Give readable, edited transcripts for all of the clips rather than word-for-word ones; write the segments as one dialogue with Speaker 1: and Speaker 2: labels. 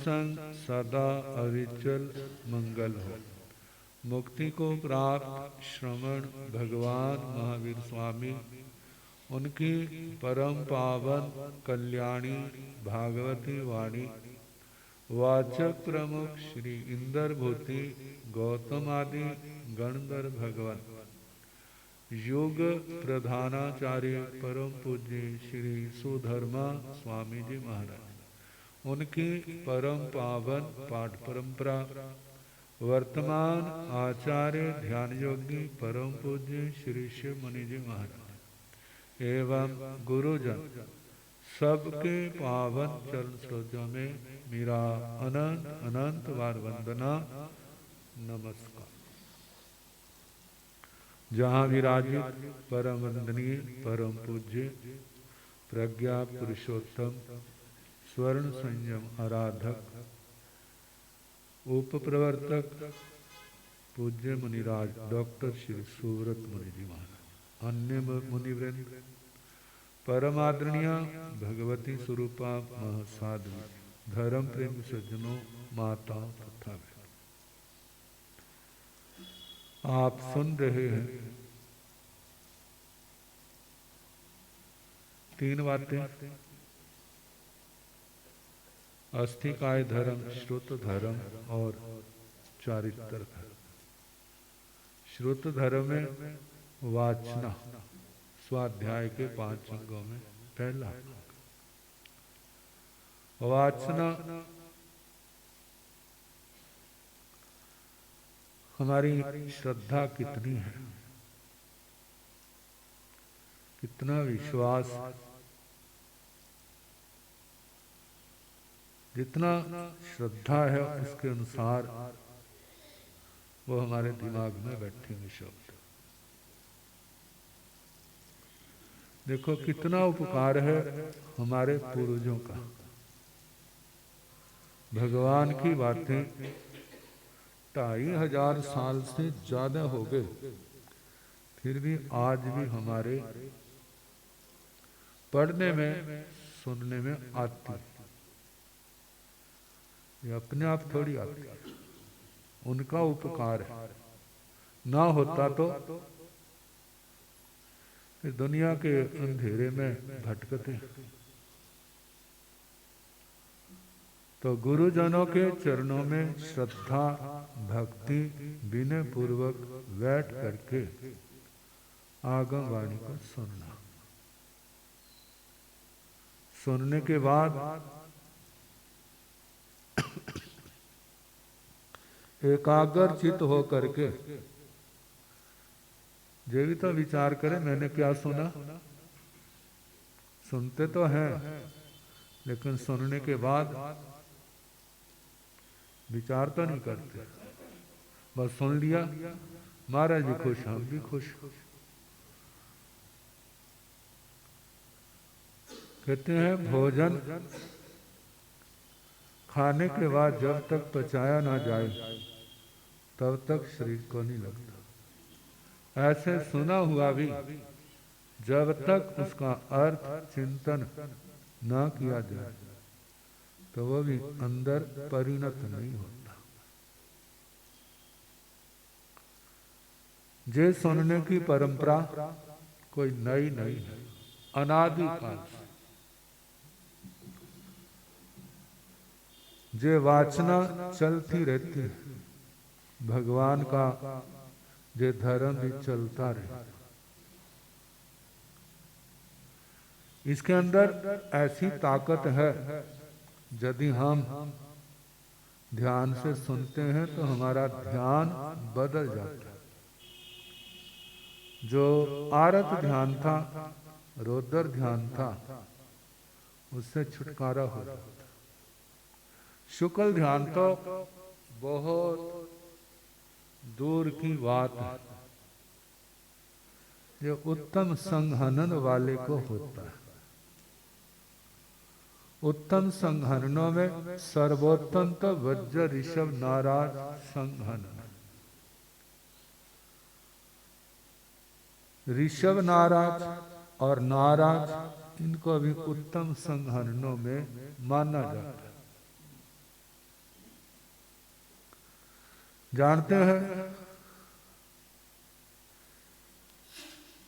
Speaker 1: संग सदा अविचल मंगल हो। मुक्ति को प्राप्त श्रवण भगवान महावीर स्वामी उनकी परम पावन कल्याणी भागवती वाणी वाचक प्रमुख श्री इंदर भूति गौतम आदि गणधर भगवान योग प्रधानाचार्य परम पूज्य श्री सुधर्मा स्वामी जी महाराज उनकी परम पावन पाठ परंपरा वर्तमान आचार्य ध्यान योगी परम पूज्य श्री शिव मुनि जी महाराज एवं गुरुजन सबके पावन चरण सरोजों में मेरा अनंत अनंत बार वंदना नमस्कार। जहाँ विराजित परम वंदनीय परम पूज्य प्रज्ञा पुरुषोत्तम स्वर्ण संयम आराधक उप प्रवर्तक पूज्य मुनिराज डॉक्टर श्री सुव्रत मुनि जी महाराज अन्य मुनिवृंद परम आदरणीय भगवती स्वरूपा महासाध्वी धर्म प्रेम सज्जनों माता तथा आप सुन रहे हैं तीन बातें अस्थिकाय धर्म श्रुत धर्म और चारित्र धर्म। श्रुत धर्म में वाचना स्वाध्याय के 5 अंगों में पहला वाचना हमारी श्रद्धा कितनी है, कितना विश्वास, जितना श्रद्धा है उसके अनुसार वो हमारे दिमाग में बैठेंगे शब्द। देखो कितना उपकार है हमारे पूर्वजों का। भगवान की बातें 2500 साल से ज्यादा हो गए, फिर भी आज भी हमारे पढ़ने में सुनने में आती, ये अपने आप थोड़ी आती, उनका उपकार है। ना होता तो फिर दुनिया के अंधेरे में भटकते। तो गुरुजनों के चरणों में श्रद्धा भक्ति विनय पूर्वक बैठ करके आगम वाणी को सुनना। सुनने के बाद एकाग्र चित हो करके जो भी तो विचार करे मैंने क्या सुना। सुनते तो हैं लेकिन सुनने के बाद विचार तो नहीं करते, बस सुन लिया, महाराज भी खुश हम भी खुश। कहते हैं भोजन खाने के बाद जब तक पचाया ना जाए तब तक शरीर को नहीं लगता। ऐसे सुना हुआ भी जब तक उसका अर्थ चिंतन ना किया जाए तो वह भी अंदर परिणत नहीं होता। जे सुनने की परंपरा कोई नई नहीं है, अनादिकाल से। जे वाचना चलती रहती है, भगवान का जे धर्म भी चलता रहे। इसके अंदर ऐसी ताकत है, यदि हम ध्यान से सुनते हैं तो हमारा ध्यान बदल जाता है। जो आरत ध्यान था, रौद्र ध्यान था, उससे छुटकारा हो जाता। शुक्ल ध्यान तो बहुत दूर की बात है, जो उत्तम संघनन वाले को होता है। उत्तम संघननों में सर्वोत्तम तो वज्र ऋषभ नाराज संघनन। ऋषभ नाराज और नाराज इनको भी उत्तम संघननों में माना जाता है। जानते हैं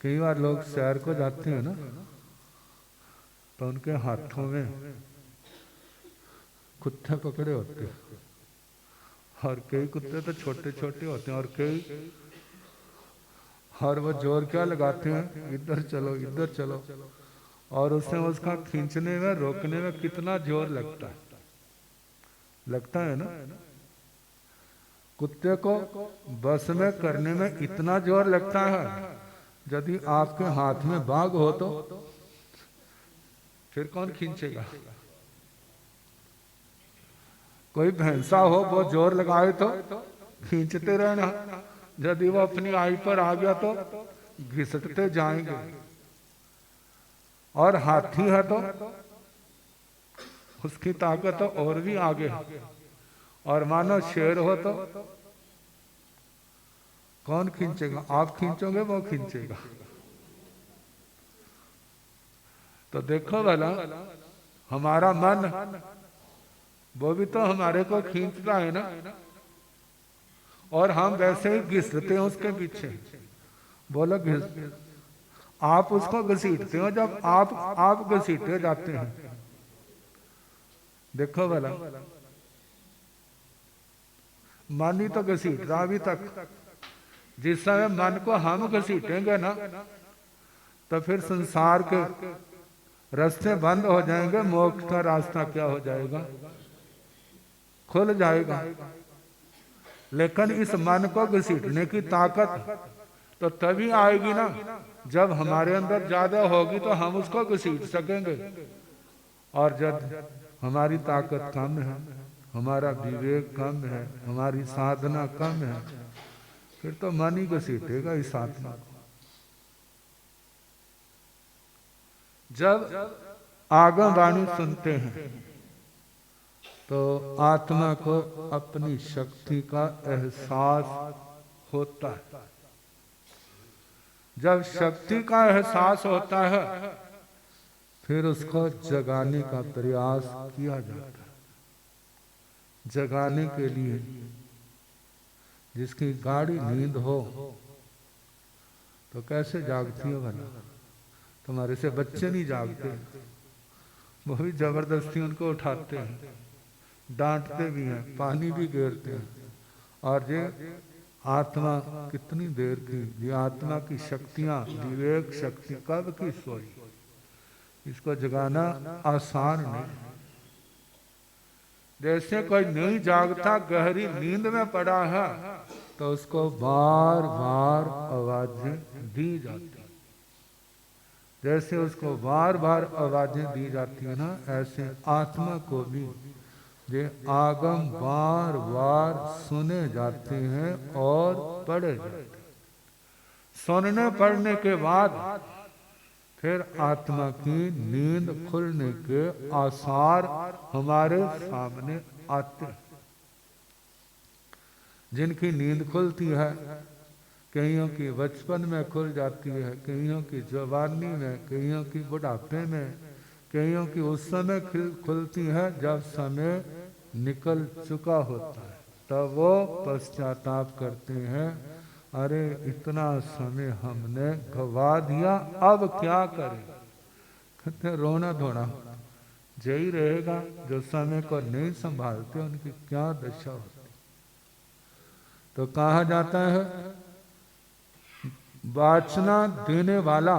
Speaker 1: कई बार लोग सैर को जाते हैं ना, तो उनके हाथों में कुत्ते पकड़े होते हैं, और कई कुत्ते तो छोटे छोटे होते हैं, और कई, और वो जोर क्या लगाते हैं, इधर चलो इधर चलो, और उसमें उसका खींचने में रोकने में कितना जोर लगता है, लगता है ना। कुत्ते को बस में करने में इतना जोर लगता है, यदि आपके हाथ में बाघ हो तो फिर कौन खींचेगा। कोई भैंसा हो वो जोर लगाए तो खींचते रहना, यदि वो अपनी आई पर आ गया तो घिसटते जाएंगे। और हाथी है तो उसकी ताकत तो और भी आगे है, और मानो शेर हो तो कौन खींचेगा, आप खींचोगे वो खींचेगा। तो देखो भला हमारा मन वो भी तो हमारे को खींचता है ना, और हम वैसे ही घिसते हैं उसके पीछे। बोलो घिस, आप उसको घसीटते हो जब आप घसीटे जाते हैं। देखो भला मन ही तो घसीट रहा अभी तक। जिस समय मन को हम घसीटेंगे ना, तो फिर संसार के रास्ते बंद हो जाएंगे, मोक्ष का रास्ता क्या हो जाएगा, खुल जाएगा। लेकिन इस मन को घसीटने की ताकत तो तभी आएगी ना जब हमारे अंदर ज्यादा होगी, तो हम उसको घसीट सकेंगे। और जब हमारी ताकत कम है, हमारा विवेक कम है, हमारी साधना कम है, फिर तो मन ही घसीटेगा इस आत्मा को। जब आगम वाणी सुनते हैं तो आत्मा को अपनी शक्ति का एहसास होता है। जब शक्ति का एहसास होता है फिर उसको जगाने का प्रयास किया जाता है। जगाने के लिए जिसकी गाढ़ी नींद हो तो कैसे जागती हो भला। तुम्हारे से बच्चे नहीं जागते, वो भी जबरदस्ती उनको उठाते हैं, डांटते भी हैं, पानी भी गिरते हैं। और ये आत्मा कितनी देर की, ये आत्मा की शक्तियां, विवेक शक्ति कब की सोई, इसको जगाना आसान नहीं। जैसे कोई नहीं जागता, गहरी नींद में पड़ा है, तो उसको बार बार आवाजें दी जाती। जैसे उसको बार बार आवाजें दी जाती है ना, ऐसे आत्मा को भी ये आगम बार बार सुने जाते हैं और पढ़े जाते हैं। सुनने पढ़ने के बाद फिर आत्मा की नींद खुलने के आसार हमारे सामने आते हैं। जिनकी नींद खुलती है, कईयों की बचपन में खुल जाती है, कईयों की जवानी में, कईयों की बुढ़ापे में, कईयों की उस समय खुलती है जब समय निकल चुका होता है। तब वो पश्चाताप करते हैं, अरे इतना समय हमने गवा दिया, अब क्या करें। कहते रोना धोना यही रहेगा। जो समय को नहीं संभालते उनकी क्या दशा होती। तो कहा जाता है वाचना देने वाला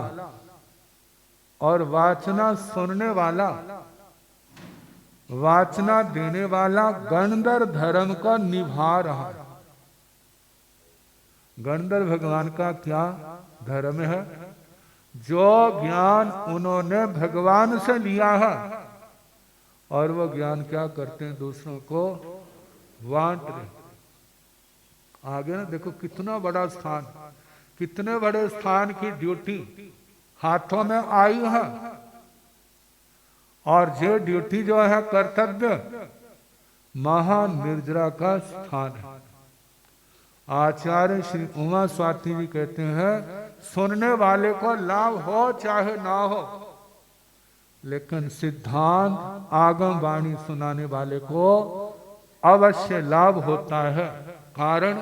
Speaker 1: और वाचना सुनने वाला, वाचना देने वाला गणधर धर्म को निभा रहा है। गणधर भगवान का क्या धर्म है? जो ज्ञान उन्होंने भगवान से लिया है, और वो ज्ञान क्या करते हैं, दूसरों को बांट रहे। आगे ना देखो कितना बड़ा स्थान, कितने बड़े स्थान की ड्यूटी हाथों में आई है। और ये ड्यूटी जो है, कर्तव्य, महान निर्जरा का स्थान है। आचार्य श्री उमा स्वाति जी कहते हैं, सुनने वाले को लाभ हो चाहे ना हो, लेकिन सिद्धांत आगम वाणी सुनाने वाले को अवश्य लाभ होता है। कारण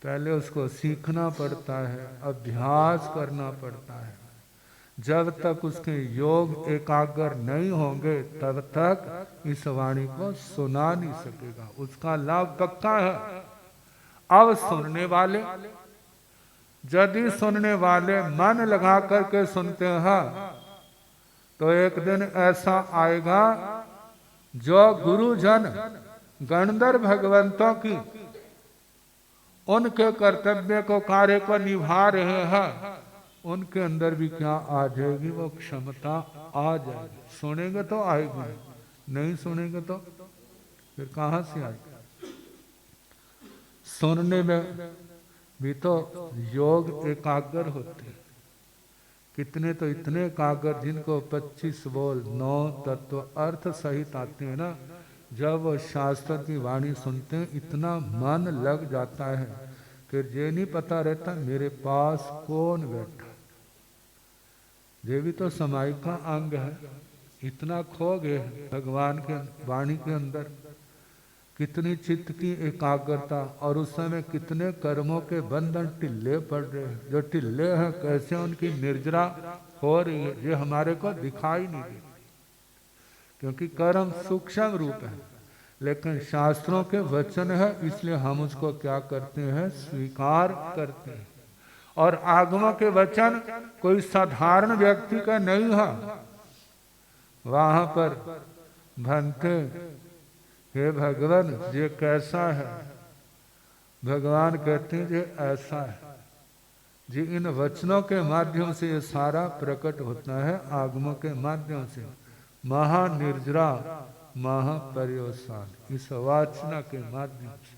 Speaker 1: पहले उसको सीखना पड़ता है, अभ्यास करना पड़ता है। जब तक उसके योग एकाग्र नहीं होंगे तब तक इस वाणी को सुना नहीं सकेगा। उसका लाभ पक्का है। अब सुनने वाले, यदि सुनने वाले मन लगा करके सुनते हैं तो एक दिन ऐसा आएगा जो गुरुजन गणधर भगवंतों की उनके कर्तव्य को, कार्य को निभा रहे हैं, उनके अंदर भी क्या आ जाएगी, वो क्षमता आ जाएगी। सुनेंगे तो आएगी, नहीं सुनेंगे तो फिर कहां से आएगी। सुनने में भी तो योग एकाग्र होते हैं। कितने तो इतने एकाग्र जिनको 25 बोल 9 तत्व अर्थ सहित आते हैं ना, जब वो शास्त्र की वाणी सुनते हैं इतना मन लग जाता है कि ये नहीं पता रहता मेरे पास कौन बैठा। ये भी तो समाई का अंग है। इतना खो गए भगवान के वाणी के अंदर। कितनी चित्त की एकाग्रता, और उस समय कितने कर्मों के बंधन ढिल्ले पड़ रहे हैं। जो ढिल्ले हैं कैसे उनकी निर्जरा हो रही है, ये हमारे को दिखाई नहीं देती, क्योंकि कर्म सूक्ष्म रूप है। लेकिन शास्त्रों के वचन है, इसलिए हम उसको क्या करते हैं, स्वीकार करते हैं। और आगमों के वचन कोई साधारण व्यक्ति का नहीं है। वहां पर भंते हे भगवान ये कैसा है, भगवान कहते हैं ये ऐसा है। जी इन वचनों के माध्यम से ये सारा प्रकट होता है, आगमों के माध्यम से। महानिर्जरा महापर्यवसान, इस वाचना के माध्यम से।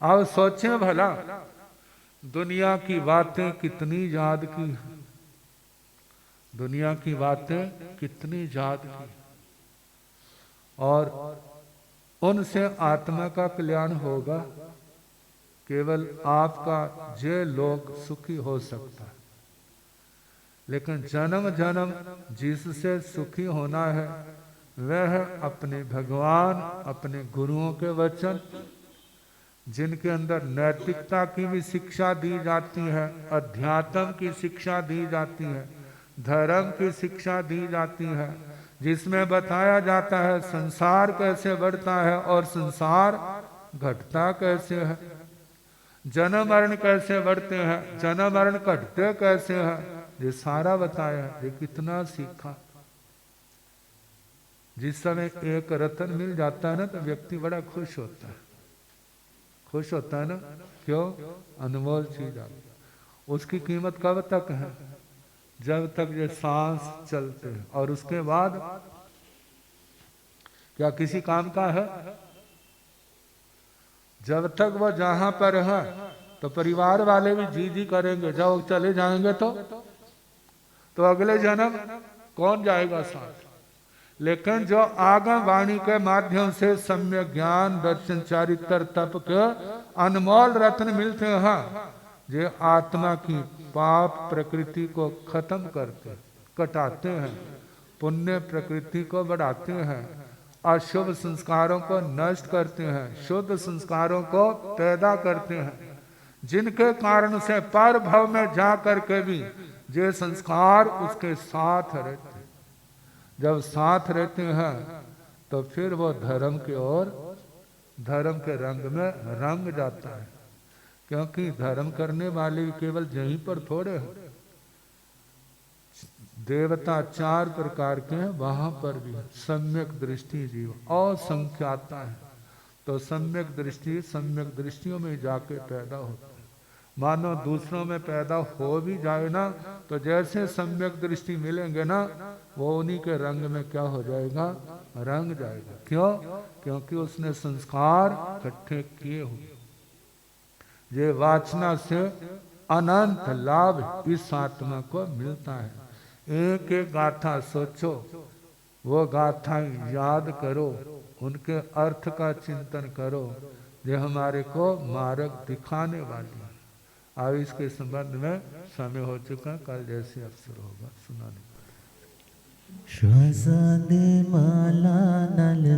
Speaker 1: अब सोचें भला, दुनिया की बातें कितनी याद की, दुनिया की बातें कितनी याद की, और उनसे आत्मा का कल्याण होगा। केवल आपका जे लोग सुखी हो सकता है, लेकिन जन्म जन्म जिससे सुखी होना है वह अपने भगवान, अपने गुरुओं के वचन, जिनके अंदर नैतिकता की भी शिक्षा दी जाती है, अध्यात्म की शिक्षा दी जाती है, धर्म की शिक्षा दी जाती है, जिसमें बताया जाता है संसार कैसे बढ़ता है और संसार घटता कैसे है, जन्म मरण कैसे बढ़ते हैं, जन्म मरण घटते कैसे हैं, ये सारा बताया है। ये कितना सीखा। जिस समय एक रतन मिल जाता है ना तो व्यक्ति बड़ा खुश होता है, खुश होता है ना। क्यों? अनमोल चीज आ, उसकी कीमत कब तक है, जब तक ये सांस चलते हैं, और उसके बाद क्या किसी काम का है। जब तक वो जहां पर है तो परिवार वाले भी जी जी करेंगे, जब चले जाएंगे तो अगले जन्म कौन जाएगा साथ। लेकिन जो आगम वाणी के माध्यम से सम्यक ज्ञान, दर्शन, चारित्र, तप के अनमोल रत्न मिलते हैं, जो आत्मा की पाप प्रकृति को खत्म करते, कटाते हैं, पुण्य प्रकृति को बढ़ाते हैं, अशुभ संस्कारों को नष्ट करते हैं, शुद्ध संस्कारों को पैदा करते हैं, जिनके कारण से पर भव में जा करके भी ये संस्कार उसके साथ रहते हैं। जब साथ रहते हैं तो फिर वो धर्म की ओर, धर्म के रंग में रंग जाता है। क्योंकि धर्म करने वाले केवल यहीं पर थोड़े हैं, देवता 4 प्रकार के हैं, वहां पर भी सम्यक दृष्टि जीव असंख्याता है। तो सम्यक दृष्टि, सम्यक दृष्टियों में जाके पैदा होता है। मानो दूसरों में पैदा हो भी जाए ना, तो जैसे सम्यक दृष्टि मिलेंगे ना, वो उन्हीं के रंग में क्या हो जाएगा, रंग जाएगा। क्यों? क्योंकि उसने संस्कार इकट्ठे किए हुए। ये वाचना से अनंत लाभ इस आत्मा को मिलता है। एक एक गाथा सोचो, वो गाथा याद करो, उनके अर्थ का चिंतन करो, जो हमारे को मार्ग दिखाने वाली है। अब इसके संबंध में समय हो चुका, कल जैसे अवसर होगा सुनाने।
Speaker 2: श्वास दे माला नल